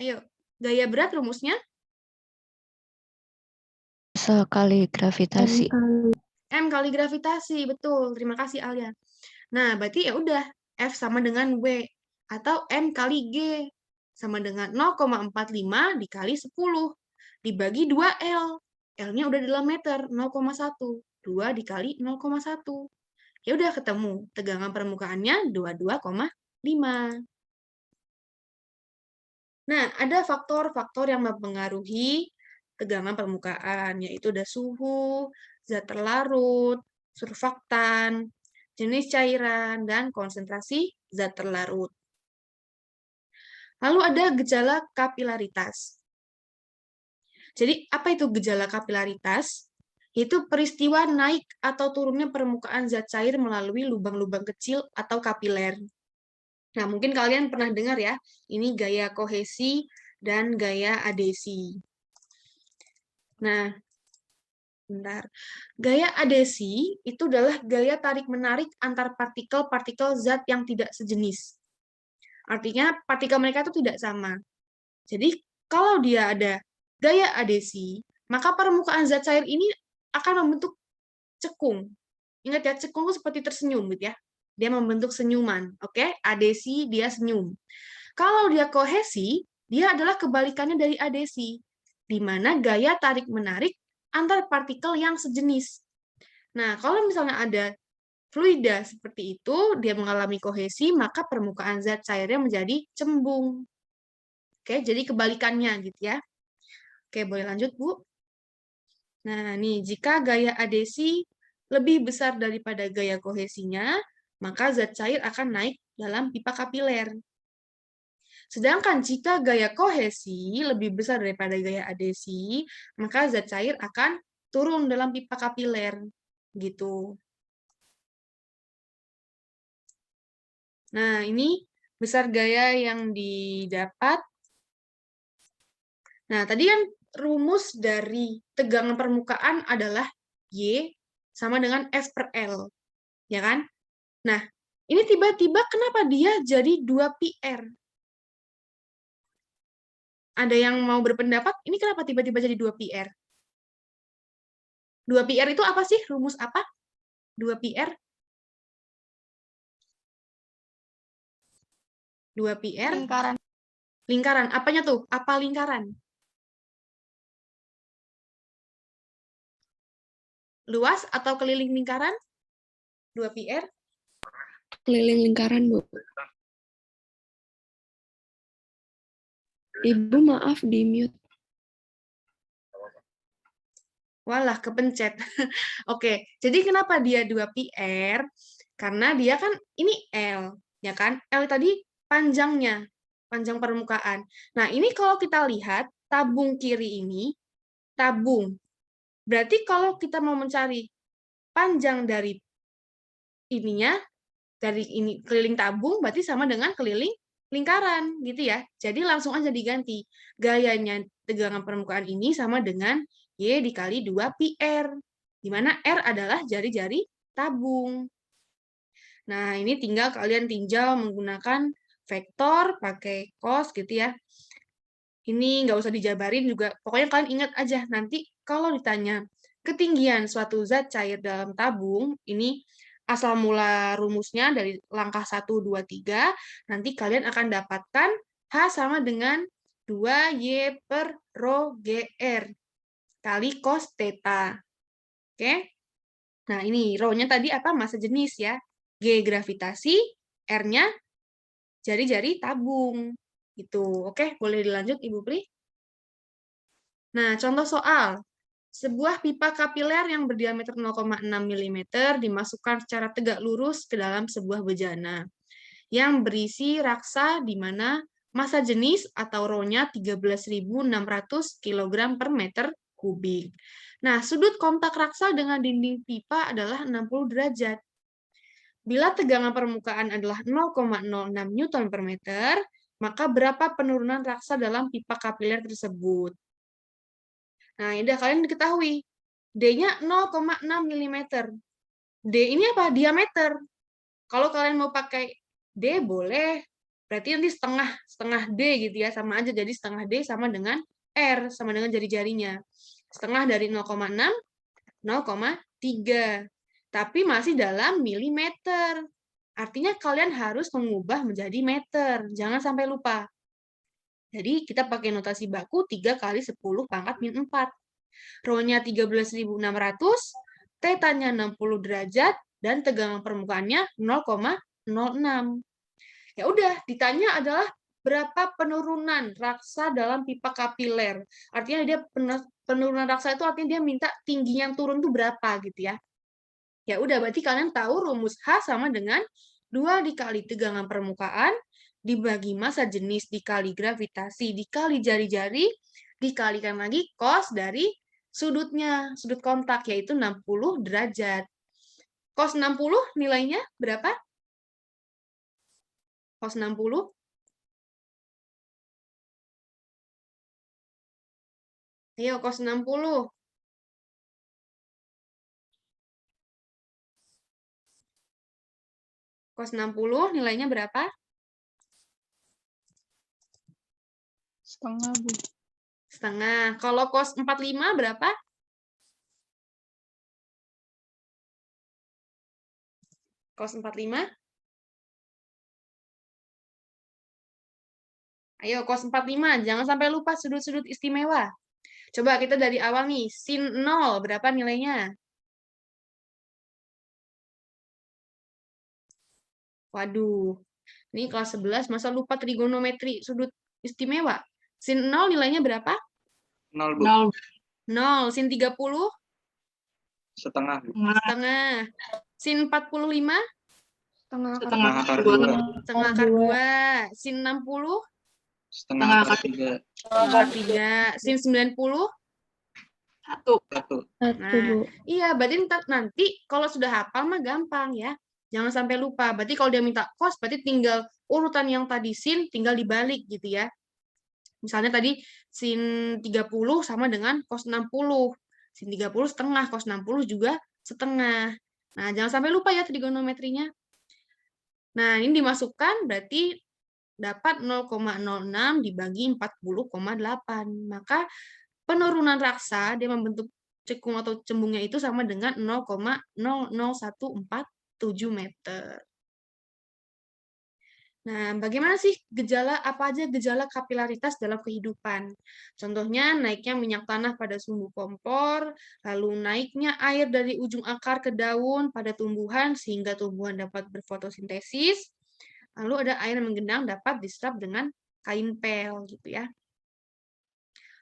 Ayo, gaya berat rumusnya? Sekali gravitasi. M kali gravitasi, betul. Terima kasih, Alia. Nah, berarti ya udah, F sama dengan W, atau M kali G, sama dengan 0,45 dikali 10, dibagi 2L. L-nya udah dalam meter, 0,1. 2 dikali 0,1. Ya udah ketemu, tegangan permukaannya 22,5. Nah, ada faktor-faktor yang mempengaruhi tegangan permukaan, yaitu ada suhu, zat terlarut, surfaktan, jenis cairan, dan konsentrasi zat terlarut. Lalu ada gejala kapilaritas. Jadi, apa itu gejala kapilaritas? Yaitu peristiwa naik atau turunnya permukaan zat cair melalui lubang-lubang kecil atau kapiler. Nah, mungkin kalian pernah dengar ya, ini gaya kohesi dan gaya adesi. Nah, bentar. Gaya adesi itu adalah gaya tarik-menarik antar partikel-partikel zat yang tidak sejenis. Artinya, partikel mereka itu tidak sama. Jadi, kalau dia ada gaya adesi, maka permukaan zat cair ini akan membentuk cekung. Ingat ya, cekung itu seperti tersenyum gitu ya. Dia membentuk senyuman, oke? Adesi, dia senyum. Kalau dia kohesi, dia adalah kebalikannya dari adesi, di mana gaya tarik-menarik antar partikel yang sejenis. Nah, kalau misalnya ada fluida seperti itu, dia mengalami kohesi, maka permukaan zat cairnya menjadi cembung. Oke, jadi kebalikannya gitu ya. Oke, boleh lanjut, Bu? Nah, nih, jika gaya adesi lebih besar daripada gaya kohesinya, maka zat cair akan naik dalam pipa kapiler. Sedangkan jika gaya kohesi lebih besar daripada gaya adesi, maka zat cair akan turun dalam pipa kapiler. Gitu. Nah, ini besar gaya yang didapat. Nah, tadi kan rumus dari tegangan permukaan adalah Y sama dengan F per L. Ya kan? Nah, ini tiba-tiba kenapa dia jadi 2πr? Ada yang mau berpendapat, ini kenapa tiba-tiba jadi 2πr? 2πr itu apa sih? Rumus apa? 2πr? 2πr? Lingkaran. Lingkaran. Apanya tuh? Apa lingkaran? Luas atau keliling lingkaran? 2πr? Keliling lingkaran, Bu. Ibu maaf di mute. Walah, kepencet. Oke, jadi kenapa dia 2πr? Karena dia kan, ini L, ya kan? L tadi panjangnya, panjang permukaan. Nah, ini kalau kita lihat, tabung kiri ini, tabung. Berarti kalau kita mau mencari panjang dari ininya, dari ini keliling tabung, berarti sama dengan keliling lingkaran gitu ya. Jadi langsung aja diganti. Gayanya tegangan permukaan ini sama dengan Y dikali 2 pi R. Di mana R adalah jari-jari tabung. Nah, ini tinggal kalian tinjau menggunakan vektor, pakai cos gitu ya. Ini nggak usah dijabarin juga. Pokoknya kalian ingat aja, nanti kalau ditanya ketinggian suatu zat cair dalam tabung, ini asal mula rumusnya dari langkah 1, 2, 3, nanti kalian akan dapatkan H sama dengan 2Y per rho GR kali cos theta. Oke? Nah, ini rho-nya tadi apa? Massa jenis ya. G gravitasi, R-nya jari-jari tabung. Gitu. Oke, boleh dilanjut Ibu Pri? Nah, contoh soal. Sebuah pipa kapiler yang berdiameter 0,6 mm dimasukkan secara tegak lurus ke dalam sebuah bejana yang berisi raksa di mana massa jenis atau rho-nya 13.600 kg per meter kubik. Nah, sudut kontak raksa dengan dinding pipa adalah 60 derajat. Bila tegangan permukaan adalah 0,06 Newton per meter, maka berapa penurunan raksa dalam pipa kapiler tersebut? Nah, ini udah kalian diketahui. D-nya 0,6 mm. D ini apa? Diameter. Kalau kalian mau pakai D boleh. Berarti nanti setengah D gitu ya. Sama aja, jadi setengah D sama dengan R, sama dengan jari-jarinya. Setengah dari 0,6, 0,3. Tapi masih dalam milimeter. Artinya kalian harus mengubah menjadi meter. Jangan sampai lupa. Jadi kita pakai notasi baku 3 kali 10 pangkat min 4. Rho-nya 13.600, theta-nya 60 derajat, dan tegangan permukaannya 0,06. Ya udah, ditanya adalah berapa penurunan raksa dalam pipa kapiler. Artinya dia penurunan raksa itu artinya dia minta tinggi yang turun itu berapa gitu ya. Ya udah, berarti kalian tahu rumus H sama dengan 2 dikali tegangan permukaan dibagi massa jenis dikali gravitasi dikali jari-jari dikalikan lagi cos dari sudutnya, sudut kontak yaitu 60 derajat. Cos 60 nilainya berapa? Cos 60? Ayo, cos 60. Cos 60 nilainya berapa? Setengah, Bu. Setengah. Kalau cos 45 berapa? Cos 45? Ayo, cos 45. Jangan sampai lupa sudut-sudut istimewa. Coba kita dari awal nih. Sin 0 berapa nilainya? Waduh. Ini kelas 11, masa lupa trigonometri sudut istimewa? Sin 0 nilainya berapa? 0, Bu. 0. Sin 30? Setengah, Bu. Setengah. Sin 45? Setengah akar 2. Setengah akar 2. Sin 60? Setengah akar 3. Setengah akar 3. Sin 90? 1. Nah, iya, berarti nanti kalau sudah hafal mah gampang ya. Jangan sampai lupa. Berarti kalau dia minta cos, berarti tinggal urutan yang tadi sin, tinggal dibalik gitu ya. Misalnya tadi sin 30 sama dengan cos 60. Sin 30 setengah, cos 60 juga setengah. Nah, jangan sampai lupa ya trigonometrinya. Nah, ini dimasukkan berarti dapat 0,06 dibagi 40,8. Maka penurunan raksa dia membentuk cekung atau cembungnya itu sama dengan 0,00147 meter. Nah, bagaimana sih apa aja gejala kapilaritas dalam kehidupan? Contohnya naiknya minyak tanah pada sumbu kompor, lalu naiknya air dari ujung akar ke daun pada tumbuhan sehingga tumbuhan dapat berfotosintesis, lalu ada air menggenang dapat diserap dengan kain pel gitu ya.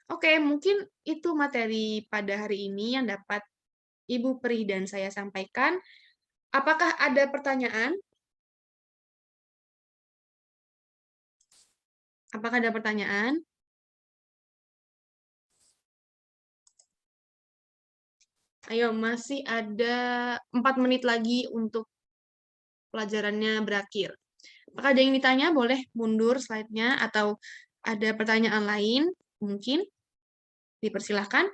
Oke, mungkin itu materi pada hari ini yang dapat Ibu Pri dan saya sampaikan. Apakah ada pertanyaan? Apakah ada pertanyaan? Ayo, masih ada 4 menit lagi untuk pelajarannya berakhir. Apakah ada yang ditanya? Boleh mundur slide-nya atau ada pertanyaan lain? Mungkin dipersilahkan.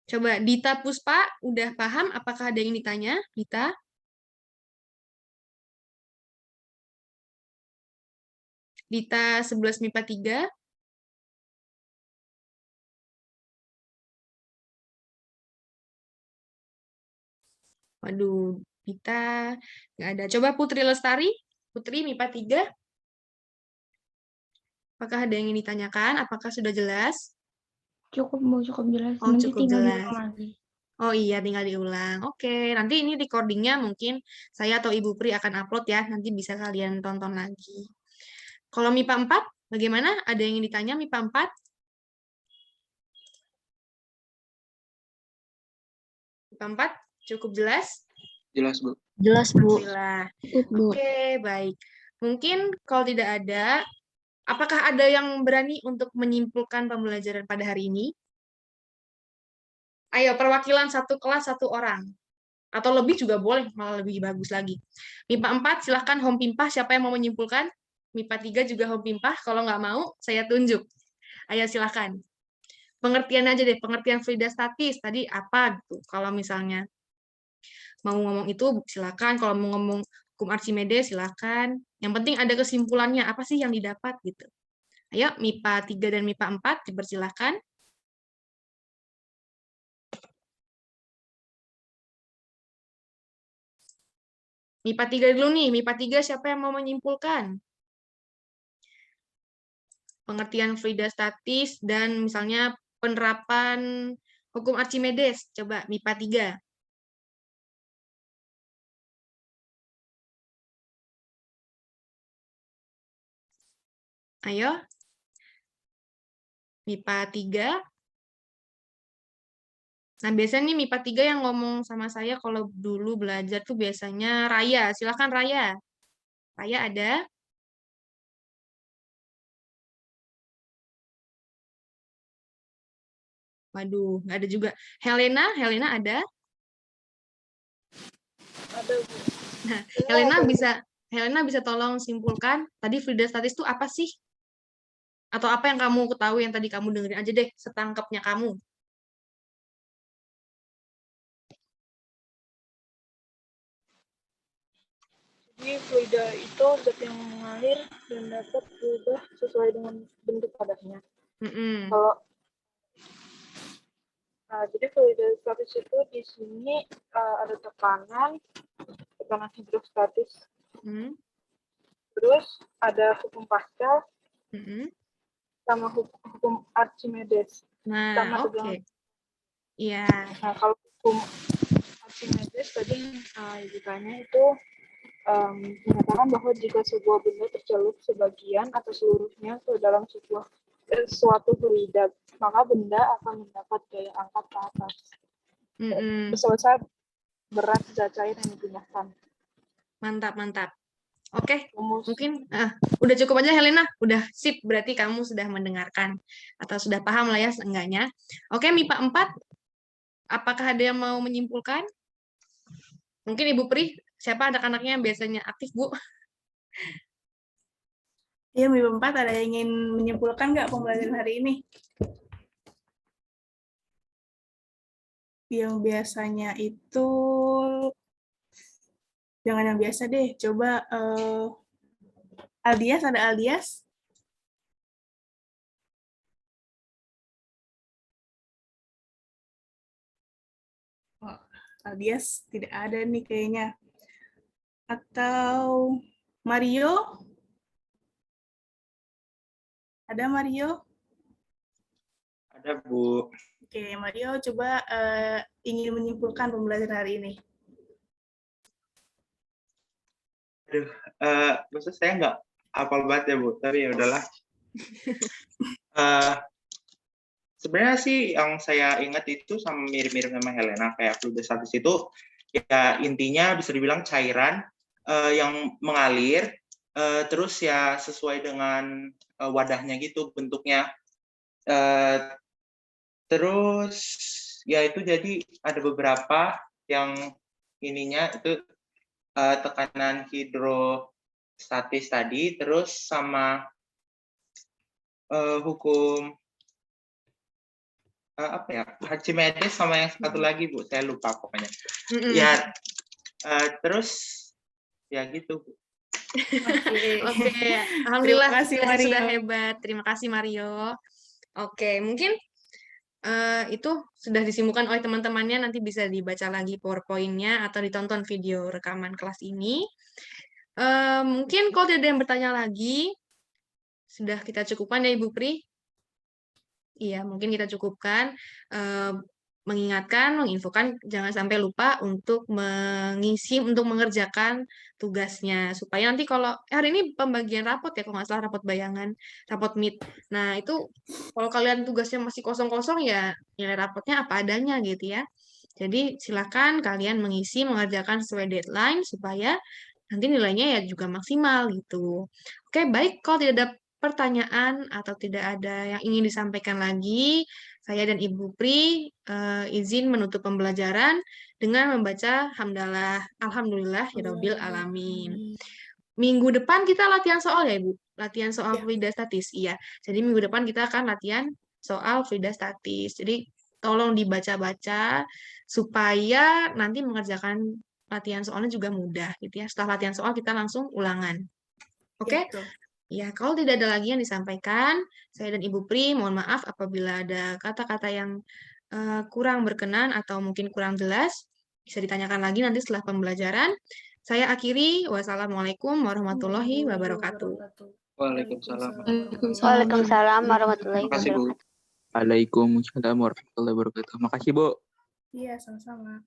Coba Dita Puspa, udah paham? Apakah ada yang ditanya? Dita? Dita 11 MIPA 3. Waduh, Dita nggak ada. Coba Putri Lestari, Putri MIPA 3. Apakah ada yang ingin ditanyakan? Apakah sudah jelas? Cukup, Bu, cukup jelas. Oh, Nanti cukup tinggal jelas. diulang lagi. Oh iya, tinggal diulang. Oke, nanti ini recordingnya mungkin saya atau Ibu Pri akan upload ya. Nanti bisa kalian tonton lagi. Kalau MIPA 4, bagaimana? Ada yang ingin ditanya MIPA 4? MIPA 4 cukup jelas? Jelas, Bu. Jelas, Bu. Alhamdulillah. Cukup, Bu. Oke, baik. Mungkin kalau tidak ada, apakah ada yang berani untuk menyimpulkan pembelajaran pada hari ini? Ayo, perwakilan satu kelas satu orang. Atau lebih juga boleh, malah lebih bagus lagi. MIPA 4, silahkan Home Pimpah. Siapa yang mau menyimpulkan? MIPA 3 juga Home Pimpah. Kalau nggak mau, saya tunjuk. Ayo, silahkan. Pengertian aja deh, pengertian fluidastatis. Tadi apa gitu. Kalau misalnya mau ngomong itu, silahkan. Kalau mau ngomong hukum Archimedes, silahkan. Yang penting ada kesimpulannya. Apa sih yang didapat gitu. Ayo, MIPA 3 dan MIPA 4, dipersilahkan. MIPA 3 dulu nih. MIPA 3 siapa yang mau menyimpulkan? Pengertian fluidastatis dan misalnya penerapan hukum Archimedes. Coba MIPA 3. Ayo. MIPA 3. Nah, biasanya nih MIPA 3 yang ngomong sama saya kalau dulu belajar tuh biasanya Raya. Silakan Raya. Raya ada? Waduh, nggak ada juga. Helena, Helena ada? Ada, Bu. Nah, Helena bisa tolong simpulkan tadi fluidastatis itu apa sih? Atau apa yang kamu ketahui yang tadi kamu dengerin aja deh, setangkapnya kamu. Jadi fluida itu zat yang mengalir dan dapat berubah sesuai dengan bentuk padanya. Kalau jadi fluidastatis itu di sini ada tekanan hidrostatis. Terus ada hukum Pascal sama hukum Archimedes. Nah, oke. Iya. Nah, kalau hukum Archimedes tadi ditanya itu menyatakan bahwa jika sebuah benda tercelup sebagian atau seluruhnya ke dalam suatu fluida, maka benda akan mendapat gaya angkat ke atas. Selesai berat zat cair yang dipindahkan. Mantap, mantap. Oke, mungkin udah cukup aja Helena, udah sip, berarti kamu sudah mendengarkan atau sudah paham lah ya seenggaknya. Oke, MIPA 4, apakah ada yang mau menyimpulkan? Mungkin Ibu Pri, siapa anak-anaknya yang biasanya aktif, Bu? Iya, MIPA 4 ada yang ingin menyimpulkan nggak pembelajaran hari ini? Yang biasanya itu, jangan yang biasa deh, coba Aldias, ada Aldias? Oh, Aldias tidak ada nih kayaknya. Atau Mario? Ada Mario? Ada, Bu. Oke, Mario coba ingin menyimpulkan pembelajaran hari ini. Aduh, maksud saya nggak hafal banget ya, Bu. Tapi ya udahlah. Sebenarnya sih yang saya ingat itu sama mirip-mirip sama Helena. Kayak fluidastatis itu ya intinya bisa dibilang cairan yang mengalir, terus ya sesuai dengan wadahnya gitu bentuknya. Terus ya itu jadi ada beberapa yang ininya itu tekanan hidrostatis tadi, terus sama hukum apa ya, Archimedes sama yang satu lagi Bu, saya lupa pokoknya. Ya, terus ya gitu Bu. Oke, alhamdulillah Terima kasih, sudah Mario. hebat. Terima kasih Mario. Oke, mungkin itu sudah disimpulkan oleh teman-temannya, nanti bisa dibaca lagi PowerPoint-nya atau ditonton video rekaman kelas ini. Mungkin kalau tidak ada yang bertanya lagi, sudah kita cukupkan ya Ibu Pri? Iya, mungkin kita cukupkan. Mengingatkan, menginfokan, jangan sampai lupa untuk mengisi, untuk mengerjakan tugasnya. Supaya nanti kalau, hari ini pembagian rapot ya, kalau nggak salah rapot bayangan, rapot meet. Nah, itu kalau kalian tugasnya masih kosong-kosong ya, nilai rapotnya apa adanya gitu ya. Jadi, silakan kalian mengisi, mengerjakan sesuai deadline, supaya nanti nilainya ya juga maksimal gitu. Oke, baik. Kalau tidak ada pertanyaan atau tidak ada yang ingin disampaikan lagi, saya dan Ibu Pri izin menutup pembelajaran dengan membaca hamdalah, alhamdulillah ya Rabbil alamin. Minggu depan kita latihan soal ya Ibu, latihan soal Ya. fluida statis. Iya. Jadi minggu depan kita akan latihan soal fluida statis. Jadi tolong dibaca-baca supaya nanti mengerjakan latihan soalnya juga mudah gitu ya. Setelah latihan soal kita langsung ulangan. Oke? Betul. Ya, kalau tidak ada lagi yang disampaikan, saya dan Ibu Pri mohon maaf apabila ada kata-kata yang kurang berkenan atau mungkin kurang jelas, bisa ditanyakan lagi nanti setelah pembelajaran. Saya akhiri, wassalamualaikum warahmatullahi wabarakatuh. Waalaikumsalam. Waalaikumsalam warahmatullahi Terima kasih Bu. wabarakatuh. Waalaikumsalam warahmatullahi wabarakatuh. Makasih, Bu. Iya, sama-sama.